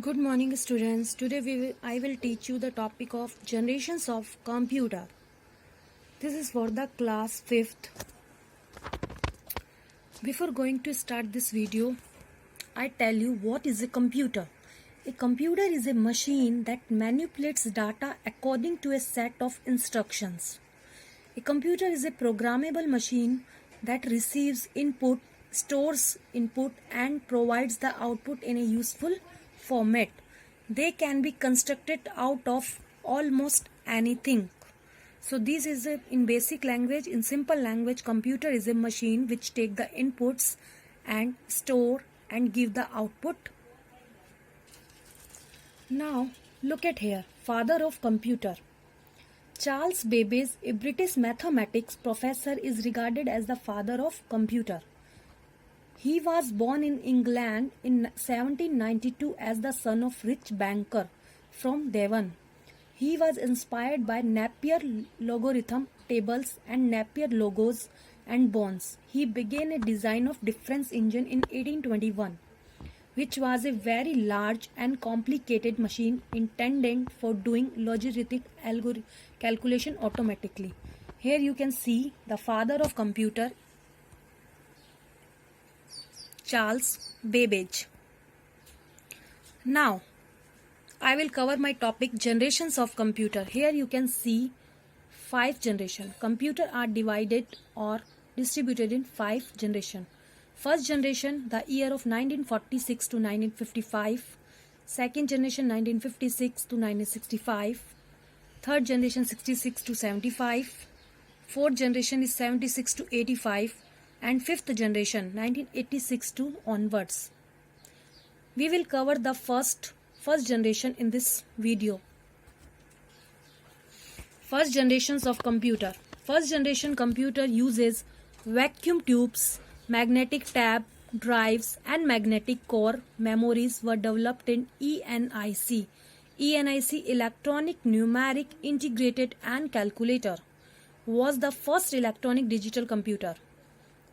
Good morning, students. Today I will teach you the topic of generations of computer. This is for the class 5th. Before going to start this video, I tell you what is a computer. A computer is a machine that manipulates data according to a set of instructions. A computer is a programmable machine that receives input, stores input, and provides the output in a useful format. They can be constructed out of almost anything. So this is in basic language. In simple language, computer is a machine which take the inputs and store and give the output. Now look at here, father of computer. Charles Babbage, a British mathematics professor, is regarded as the father of computer. He was born in England in 1792 as the son of rich banker from Devon. He was inspired by Napier logarithm tables and Napier logos and bonds. He began a design of difference engine in 1821, which was a very large and complicated machine intended for doing logarithmic calculation automatically. Here you can see the father of computer, Charles Babbage. Now, I will cover my topic generations of computer. Here you can see 5 generations. Computer are divided or distributed in 5 generations. First generation, the year of 1946 to 1955. Second generation, 1956 to 1965. Third generation, 66 to 75. Fourth generation is 76 to 85. And fifth generation, 1986 to onwards. We will cover the first generation in this video. First generations of computer. First generation computer uses vacuum tubes, magnetic tab drives, and magnetic core memories were developed in ENIC. ENIC, Electronic Numeric Integrated and Calculator, was the first electronic digital computer.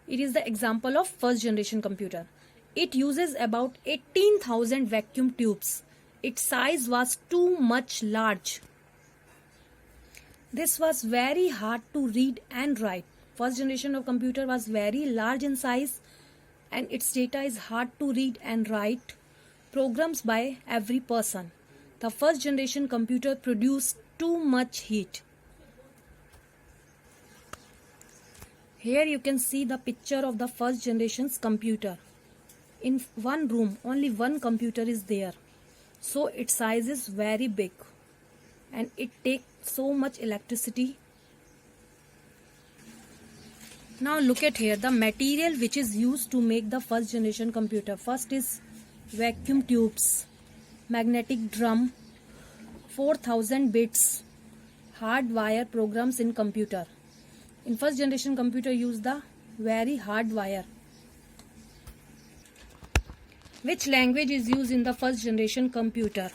It is the example of first generation computer. It uses about 18,000 vacuum tubes. Its size was too much large. This was very hard to read and write. First generation of computer was very large in size and its data is hard to read and write programs by every person. The first generation computer produced too much heat. Here you can see the picture of the first generation's computer. In one room, only one computer is there. So its size is very big and it takes so much electricity. Now look at here, the material which is used to make the first generation computer. First is vacuum tubes, magnetic drum, 4000 bits, hard wire programs in computer. In first generation computer use the very hard wire. Which language is used in the first generation computer?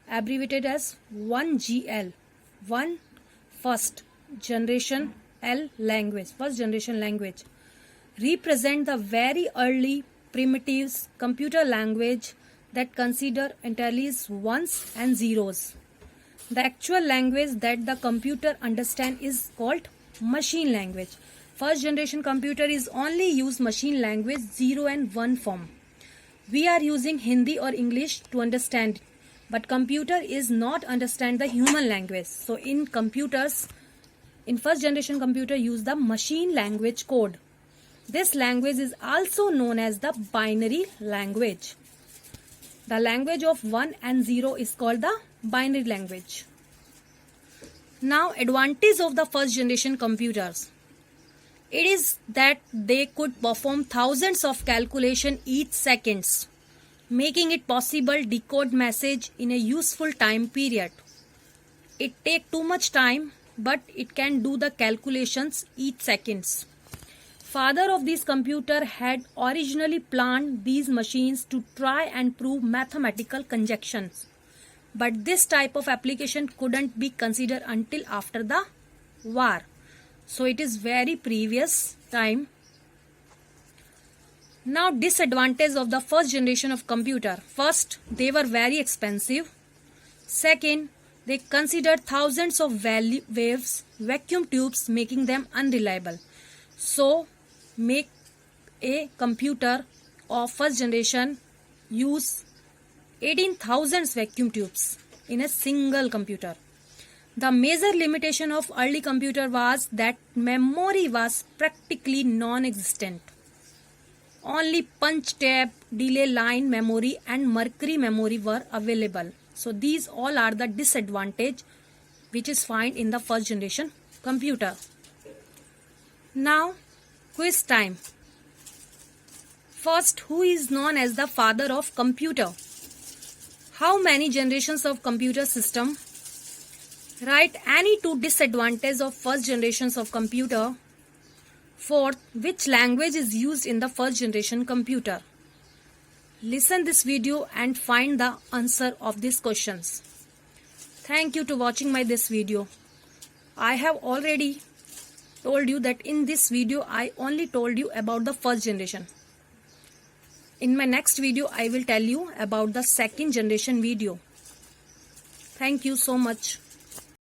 Abbreviated as 1GL. 1 first generation L language. First generation language. Represent the very early primitives computer language that consider entirely ones and zeros. The actual language that the computer understand is called machine language. First generation computer is only use machine language 0 and 1 form. We are using Hindi or English to understand, but computer is not understand the human language. So in computers, in first generation computer use the machine language code. This language is also known as the binary language. The language of 1 and 0 is called the binary language. Now, advantage of the first generation computers. It is that they could perform thousands of calculations each seconds, making it possible decode message in a useful time period. It take too much time, but it can do the calculations each seconds. Father of this computer had originally planned these machines to try and prove mathematical conjunctions. But this type of application couldn't be considered until after the war. So it is very previous time. Now, disadvantage of the first generation of computer. First, they were very expensive. Second, they considered thousands of waves, vacuum tubes, making them unreliable. So, make a computer of first generation use 18,000 vacuum tubes in a single computer. The major limitation of early computer was that memory was practically non-existent. Only punch tab, delay line memory and mercury memory were available. So these all are the disadvantage which is found in the first generation computer. Now quiz time. First, who is known as the father of computer? How many generations of computer system? Write any two disadvantages of first generations of computer. Fourth, which language is used in the first generation computer? Listen this video and find the answer of these questions. Thank you to watching this video. I have already told you that in this video I only told you about the first generation. In my next video I will tell you about the second generation video. Thank you so much.